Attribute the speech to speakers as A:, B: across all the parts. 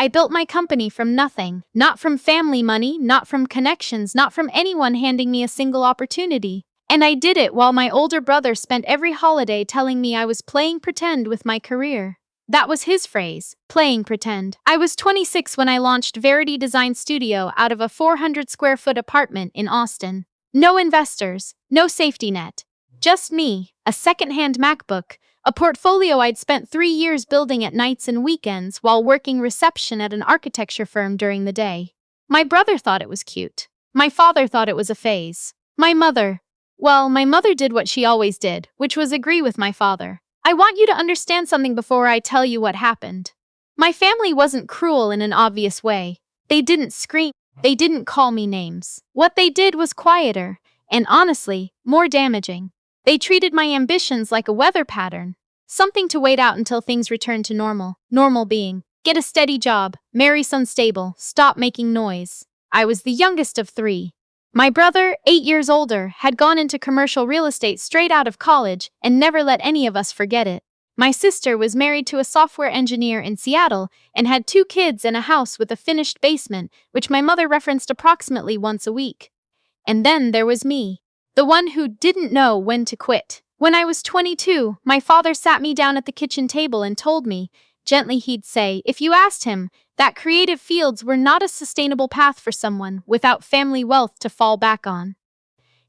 A: I built my company from nothing, not from family money, not from connections, not from anyone handing me a single opportunity. And I did it while my older brother spent every holiday telling me I was playing pretend with my career. That was his phrase, playing pretend. I was 26 when I launched Verity Design Studio out of a 400 square foot apartment in Austin. No investors, no safety net. Just me, a secondhand MacBook, a portfolio I'd spent 3 years building at nights and weekends while working reception at an architecture firm during the day. My brother thought it was cute. My father thought it was a phase. My mother did what she always did, which was agree with my father. I want you to understand something before I tell you what happened. My family wasn't cruel in an obvious way. They didn't scream. They didn't call me names. What they did was quieter, and honestly, more damaging. They treated my ambitions like a weather pattern. Something to wait out until things return to normal. Normal being, get a steady job, marry someone stable, stop making noise. I was the youngest of 3. My brother, 8 years older, had gone into commercial real estate straight out of college and never let any of us forget it. My sister was married to a software engineer in Seattle and had 2 kids and a house with a finished basement, which my mother referenced approximately once a week. And then there was me, the one who didn't know when to quit. When I was 22, my father sat me down at the kitchen table and told me, gently he'd say, if you asked him, that creative fields were not a sustainable path for someone without family wealth to fall back on.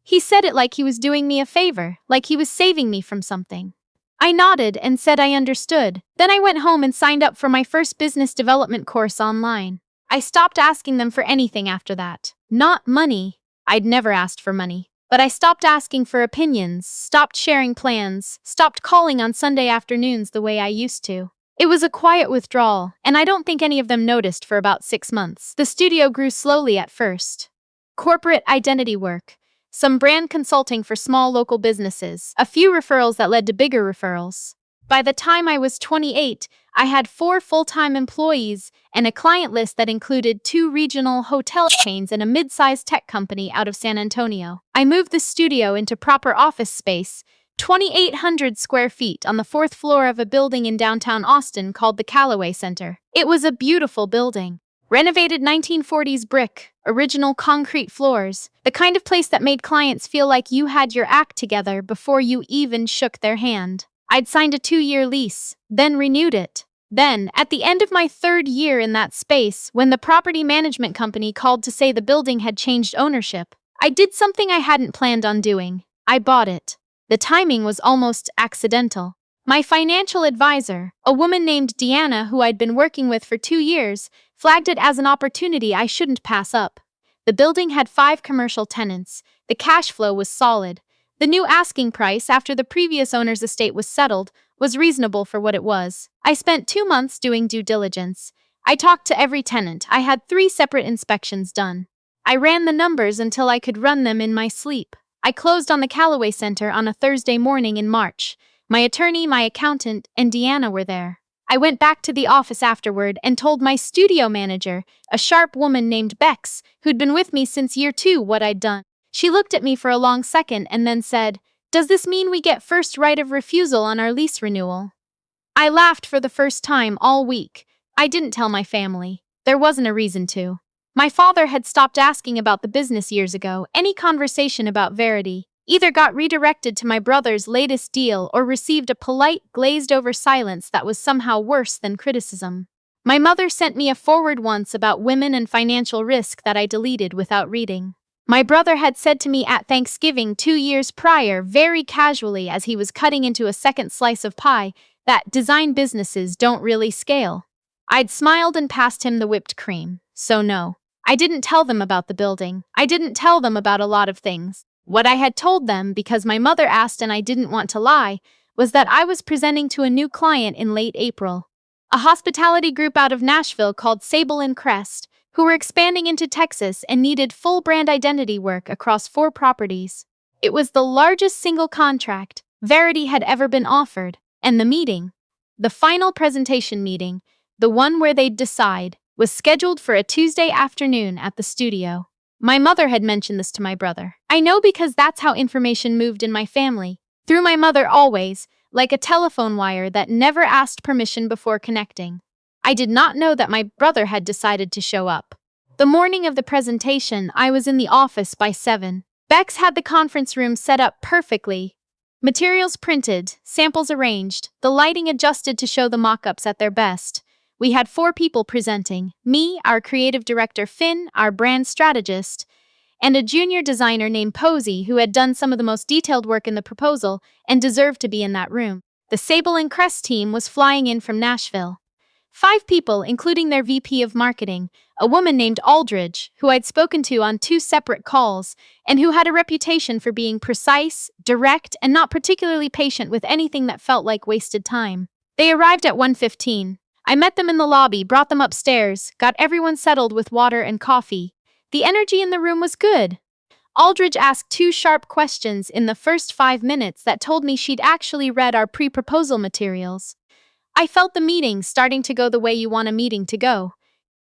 A: He said it like he was doing me a favor, like he was saving me from something. I nodded and said I understood. Then I went home and signed up for my first business development course online. I stopped asking them for anything after that. Not money. I'd never asked for money. But I stopped asking for opinions, stopped sharing plans, stopped calling on Sunday afternoons the way I used to. It was a quiet withdrawal, and I don't think any of them noticed for about 6 months. The studio grew slowly at first. Corporate identity work, some brand consulting for small local businesses, a few referrals that led to bigger referrals. By the time I was 28, I had 4 full-time employees and a client list that included 2 regional hotel chains and a mid-sized tech company out of San Antonio. I moved the studio into proper office space, 2,800 square feet on the 4th floor of a building in downtown Austin called the Callaway Center. It was a beautiful building. Renovated 1940s brick, original concrete floors, the kind of place that made clients feel like you had your act together before you even shook their hand. I'd signed a 2-year lease, then renewed it. Then, at the end of my 3rd year in that space, when the property management company called to say the building had changed ownership, I did something I hadn't planned on doing. I bought it. The timing was almost accidental. My financial advisor, a woman named Deanna who I'd been working with for 2 years, flagged it as an opportunity I shouldn't pass up. The building had 5 commercial tenants. The cash flow was solid. The new asking price after the previous owner's estate was settled was reasonable for what it was. I spent 2 months doing due diligence. I talked to every tenant. I had 3 separate inspections done. I ran the numbers until I could run them in my sleep. I closed on the Callaway Center on a Thursday morning in March. My attorney, my accountant, and Deanna were there. I went back to the office afterward and told my studio manager, a sharp woman named Bex, who'd been with me since year 2, what I'd done. She looked at me for a long second and then said, "Does this mean we get first right of refusal on our lease renewal?" I laughed for the first time all week. I didn't tell my family. There wasn't a reason to. My father had stopped asking about the business years ago. Any conversation about Verity either got redirected to my brother's latest deal or received a polite, glazed-over silence that was somehow worse than criticism. My mother sent me a forward once about women and financial risk that I deleted without reading. My brother had said to me at Thanksgiving 2 years prior, very casually as he was cutting into a second slice of pie, that design businesses don't really scale. I'd smiled and passed him the whipped cream. So no, I didn't tell them about the building. I didn't tell them about a lot of things. What I had told them, because my mother asked and I didn't want to lie, was that I was presenting to a new client in late April. A hospitality group out of Nashville called Sable and Crest, who were expanding into Texas and needed full brand identity work across 4 properties. It was the largest single contract Verity had ever been offered, and the final presentation meeting, the one where they'd decide, was scheduled for a Tuesday afternoon at the studio. My mother had mentioned this to my brother. I know because that's how information moved in my family, through my mother always, like a telephone wire that never asked permission before connecting. I did not know that my brother had decided to show up. The morning of the presentation, I was in the office by 7. Bex had the conference room set up perfectly. Materials printed, samples arranged, the lighting adjusted to show the mock-ups at their best. We had 4 people presenting: me, our creative director Finn, our brand strategist, and a junior designer named Posey who had done some of the most detailed work in the proposal and deserved to be in that room. The Sable and Crest team was flying in from Nashville. 5 people, including their VP of marketing, a woman named Aldridge, who I'd spoken to on 2 separate calls, and who had a reputation for being precise, direct, and not particularly patient with anything that felt like wasted time. They arrived at 1:15. I met them in the lobby, brought them upstairs, got everyone settled with water and coffee. The energy in the room was good. Aldridge asked 2 sharp questions in the first 5 minutes that told me she'd actually read our pre-proposal materials. I felt the meeting starting to go the way you want a meeting to go.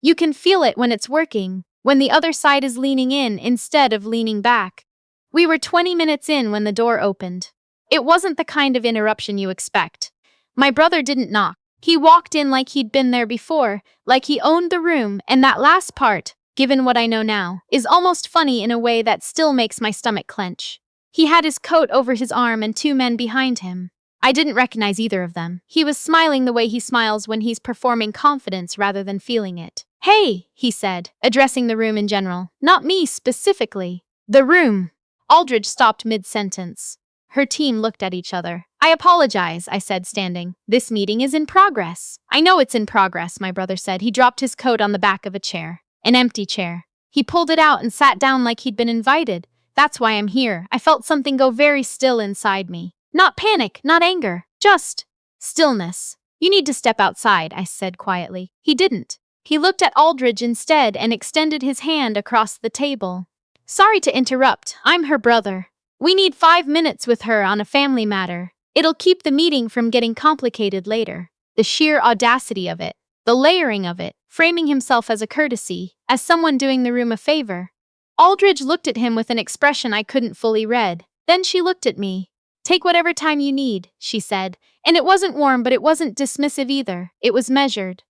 A: You can feel it when it's working, when the other side is leaning in instead of leaning back. We were 20 minutes in when the door opened. It wasn't the kind of interruption you expect. My brother didn't knock. He walked in like he'd been there before, like he owned the room, and that last part, given what I know now, is almost funny in a way that still makes my stomach clench. He had his coat over his arm and 2 men behind him. I didn't recognize either of them. He was smiling the way he smiles when he's performing confidence rather than feeling it. "Hey," he said, addressing the room in general. Not me specifically. The room. Aldridge stopped mid-sentence. Her team looked at each other. "I apologize," I said, standing. "This meeting is in progress." "I know it's in progress," my brother said. He dropped his coat on the back of a chair. An empty chair. He pulled it out and sat down like he'd been invited. "That's why I'm here." I felt something go very still inside me. Not panic, not anger, just stillness. "You need to step outside," I said quietly. He didn't. He looked at Aldridge instead and extended his hand across the table. "Sorry to interrupt. I'm her brother. We need 5 minutes with her on a family matter. It'll keep the meeting from getting complicated later." The sheer audacity of it, the layering of it, framing himself as a courtesy, as someone doing the room a favor. Aldridge looked at him with an expression I couldn't fully read. Then she looked at me. "Take whatever time you need," she said, and it wasn't warm, but it wasn't dismissive either. It was measured.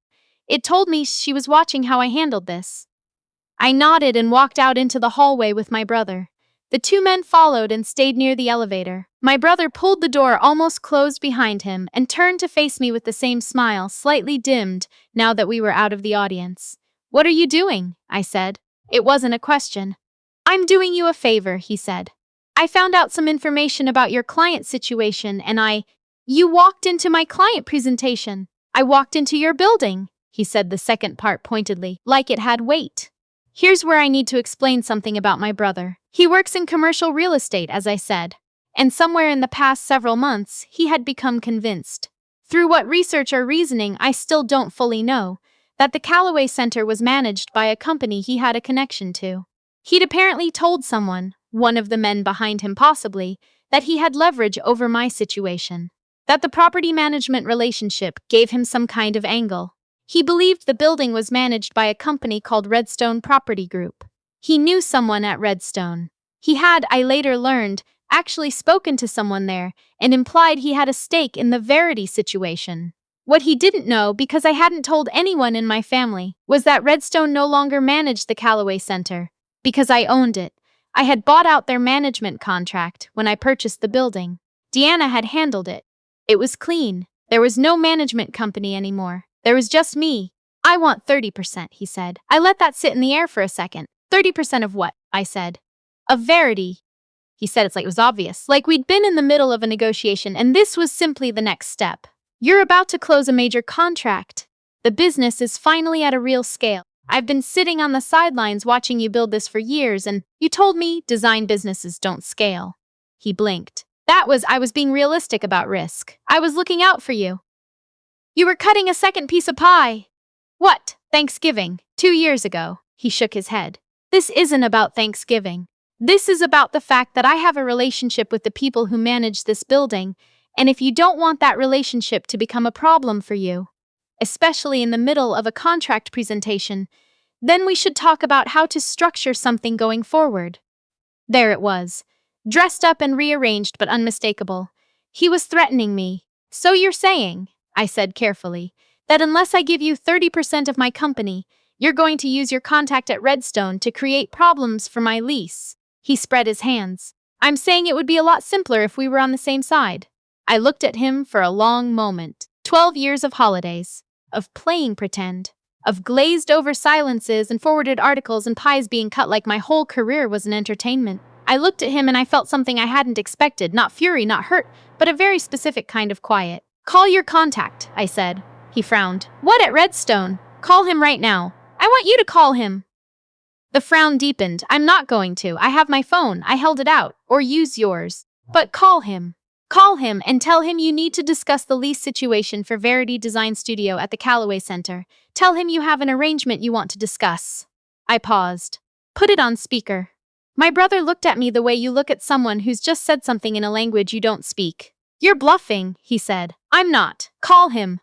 A: It told me she was watching how I handled this. I nodded and walked out into the hallway with my brother. The 2 men followed and stayed near the elevator. My brother pulled the door almost closed behind him and turned to face me with the same smile, slightly dimmed now that we were out of the audience. "What are you doing?" I said. It wasn't a question. "I'm doing you a favor," he said. "I found out some information about your client situation and You walked into my client presentation. I walked into your building," he said the second part pointedly, like it had weight. Here's where I need to explain something about my brother. He works in commercial real estate, as I said. And somewhere in the past several months, he had become convinced, through what research or reasoning I still don't fully know, that the Callaway Center was managed by a company he had a connection to. He'd apparently told someone, one of the men behind him possibly, that he had leverage over my situation, that the property management relationship gave him some kind of angle. He believed the building was managed by a company called Redstone Property Group. He knew someone at Redstone. He had, I later learned, actually spoken to someone there and implied he had a stake in the Verity situation. What he didn't know, because I hadn't told anyone in my family, was that Redstone no longer managed the Callaway Center, because I owned it. I had bought out their management contract when I purchased the building. Deanna had handled it. It was clean. There was no management company anymore. There was just me. "I want 30%, he said. I let that sit in the air for a second. 30% of what? I said. "Of Verity." He said it's like it was obvious, like we'd been in the middle of a negotiation and this was simply the next step. "You're about to close a major contract. The business is finally at a real scale. I've been sitting on the sidelines watching you build this for years and you told me design businesses don't scale." He blinked. I was being realistic about risk. I was looking out for you. "You were cutting a second piece of pie." "What? Thanksgiving, 2 years ago." He shook his head. "This isn't about Thanksgiving. This is about the fact that I have a relationship with the people who manage this building, and if you don't want that relationship to become a problem for you, especially in the middle of a contract presentation, then we should talk about how to structure something going forward." There it was, dressed up and rearranged but unmistakable. He was threatening me. "So you're saying," I said carefully, That unless I give you 30% of my company, you're going to use your contact at Redstone to create problems for my lease. He spread his hands. I'm saying it would be a lot simpler if we were on the same side. I looked at him for a long moment. 12 years of holidays, of playing pretend, of glazed over silences and forwarded articles and pies being cut like my whole career was an entertainment. I looked at him and I felt something I hadn't expected, not fury, not hurt, but a very specific kind of quiet. Call your contact, I said. He frowned. What at Redstone? Call him right now. I want you to call him. The frown deepened. I'm not going to. I have my phone. I held it out. Or use yours. But call him. Call him and tell him you need to discuss the lease situation for Verity Design Studio at the Callaway Center. Tell him you have an arrangement you want to discuss. I paused. Put it on speaker. My brother looked at me the way you look at someone who's just said something in a language you don't speak. You're bluffing, he said. I'm not. Call him.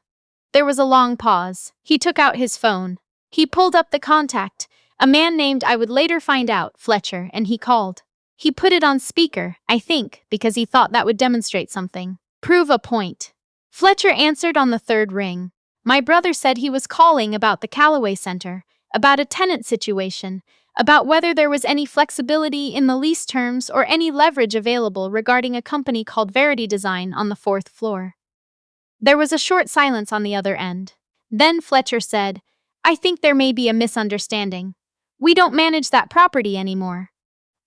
A: There was a long pause. He took out his phone. He pulled up the contact, a man named I would later find out, Fletcher, and he called. He put it on speaker, I think, because he thought that would demonstrate something. Prove a point. Fletcher answered on the third ring. My brother said he was calling about the Callaway Center, about a tenant situation, about whether there was any flexibility in the lease terms or any leverage available regarding a company called Verity Design on the 4th floor. There was a short silence on the other end. Then Fletcher said, I think there may be a misunderstanding. We don't manage that property anymore.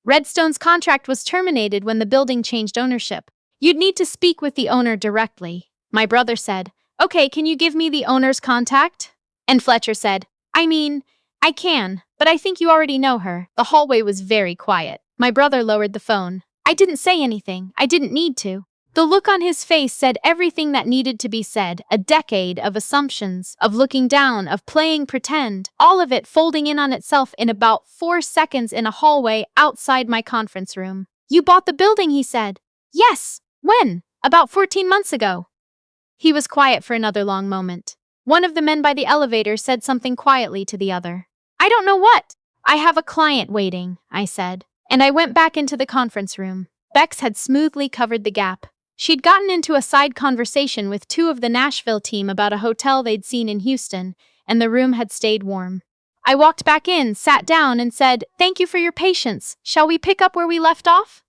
A: Redstone's contract was terminated when the building changed ownership. You'd need to speak with the owner directly. My brother said, Okay, can you give me the owner's contact? And Fletcher said, I can, but I think you already know her. The hallway was very quiet. My brother lowered the phone. I didn't say anything. I didn't need to. The look on his face said everything that needed to be said, a decade of assumptions, of looking down, of playing pretend, all of it folding in on itself in about 4 seconds in a hallway outside my conference room. You bought the building, he said. Yes. When? About 14 months ago. He was quiet for another long moment. One of the men by the elevator said something quietly to the other. I don't know what. I have a client waiting, I said. And I went back into the conference room. Bex had smoothly covered the gap. She'd gotten into a side conversation with 2 of the Nashville team about a hotel they'd seen in Houston, and the room had stayed warm. I walked back in, sat down, and said, Thank you for your patience. Shall we pick up where we left off?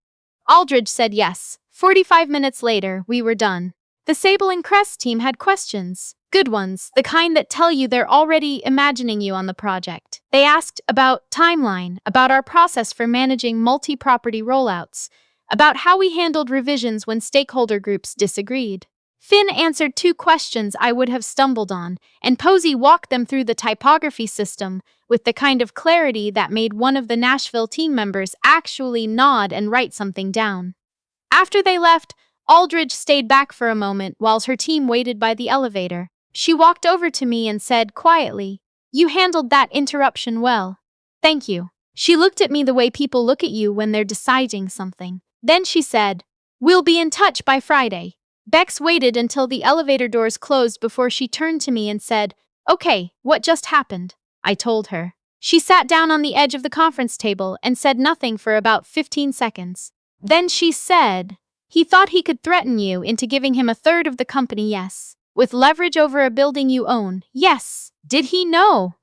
A: Aldridge said yes. 45 minutes later, we were done. The Sable and Crest team had questions. Good ones, the kind that tell you they're already imagining you on the project. They asked about timeline, about our process for managing multi-property rollouts, about how we handled revisions when stakeholder groups disagreed. Finn answered 2 questions I would have stumbled on, and Posey walked them through the typography system with the kind of clarity that made one of the Nashville team members actually nod and write something down. After they left, Aldridge stayed back for a moment whilst her team waited by the elevator. She walked over to me and said quietly, You handled that interruption well. Thank you. She looked at me the way people look at you when they're deciding something. Then she said, We'll be in touch by Friday. Bex waited until the elevator doors closed before she turned to me and said, Okay, what just happened? I told her. She sat down on the edge of the conference table and said nothing for about 15 seconds. Then she said, He thought he could threaten you into giving him 1/3 of the company, yes. With leverage over a building you own, yes. Did he know?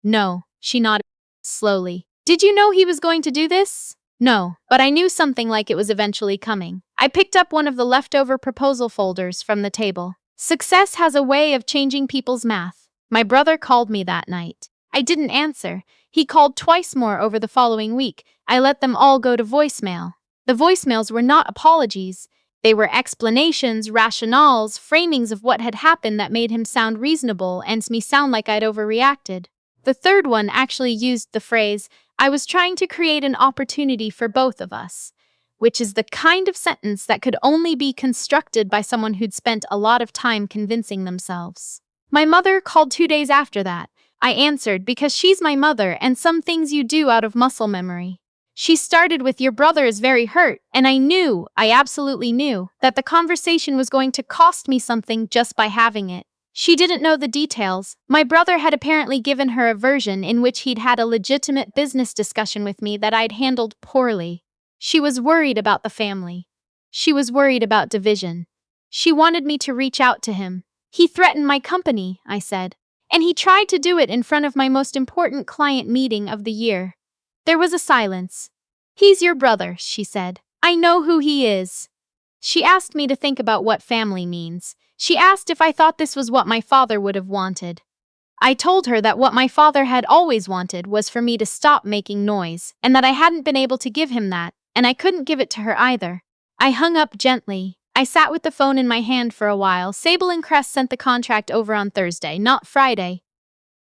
A: No, she nodded slowly. Did you know he was going to do this? No, but I knew something like it was eventually coming. I picked up one of the leftover proposal folders from the table. Success has a way of changing people's math. My brother called me that night. I didn't answer. He called twice more over the following week. I let them all go to voicemail. The voicemails were not apologies. They were explanations, rationales, framings of what had happened that made him sound reasonable and me sound like I'd overreacted. The third one actually used the phrase, I was trying to create an opportunity for both of us, which is the kind of sentence that could only be constructed by someone who'd spent a lot of time convincing themselves. My mother called 2 days after that. I answered because she's my mother and some things you do out of muscle memory. She started with, Your brother is very hurt, and I absolutely knew, that the conversation was going to cost me something just by having it. She didn't know the details. My brother had apparently given her a version in which he'd had a legitimate business discussion with me that I'd handled poorly. She was worried about the family. She was worried about division. She wanted me to reach out to him. He threatened my company, I said. And he tried to do it in front of my most important client meeting of the year. There was a silence. He's your brother, she said. I know who he is. She asked me to think about what family means. She asked if I thought this was what my father would have wanted. I told her that what my father had always wanted was for me to stop making noise, and that I hadn't been able to give him that, and I couldn't give it to her either. I hung up gently. I sat with the phone in my hand for a while. Sable and Cress sent the contract over on Thursday, not Friday.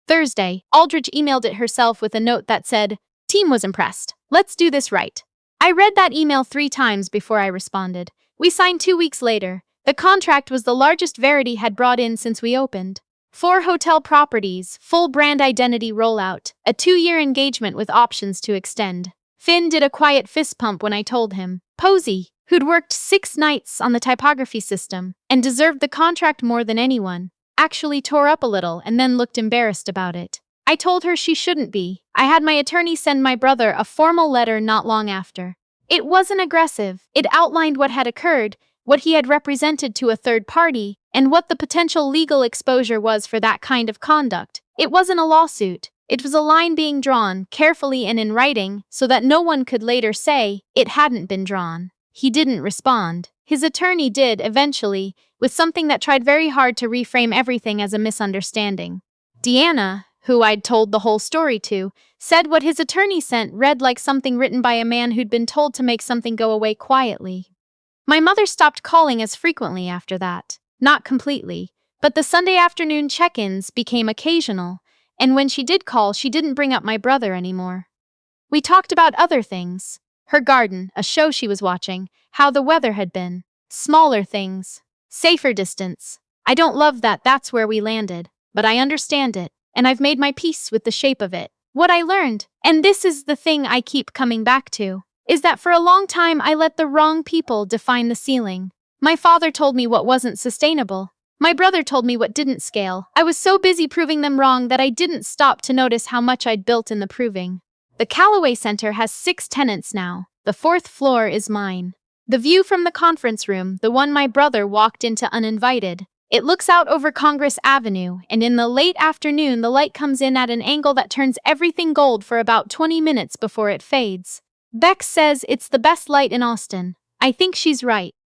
A: Thursday, Aldrich emailed it herself with a note that said, "Team was impressed. Let's do this right." I read that email 3 times before I responded. We signed 2 weeks later. The contract was the largest Verity had brought in since we opened. 4 hotel properties, full brand identity rollout, a 2-year engagement with options to extend. Finn did a quiet fist pump when I told him. Posey, who'd worked 6 nights on the typography system and deserved the contract more than anyone, actually tore up a little and then looked embarrassed about it. I told her she shouldn't be. I had my attorney send my brother a formal letter not long after. It wasn't aggressive. It outlined what had occurred, what he had represented to a third party, and what the potential legal exposure was for that kind of conduct. It wasn't a lawsuit. It was a line being drawn, carefully and in writing, so that no one could later say it hadn't been drawn. He didn't respond. His attorney did, eventually, with something that tried very hard to reframe everything as a misunderstanding. Deanna, who I'd told the whole story to, said what his attorney sent read like something written by a man who'd been told to make something go away quietly. My mother stopped calling as frequently after that. Not completely, but the Sunday afternoon check-ins became occasional, and when she did call, she didn't bring up my brother anymore. We talked about other things. Her garden, a show she was watching, how the weather had been. Smaller things. Safer distance. I don't love that that's where we landed, but I understand it, and I've made my peace with the shape of it. What I learned, and this is the thing I keep coming back to, is that for a long time I let the wrong people define the ceiling. My father told me what wasn't sustainable. My brother told me what didn't scale. I was so busy proving them wrong that I didn't stop to notice how much I'd built in the proving. The Callaway Center has 6 tenants now. The 4th floor is mine. The view from the conference room, the one my brother walked into uninvited, it looks out over Congress Avenue, and in the late afternoon the light comes in at an angle that turns everything gold for about 20 minutes before it fades. Beck says it's the best light in Austin. I think she's right.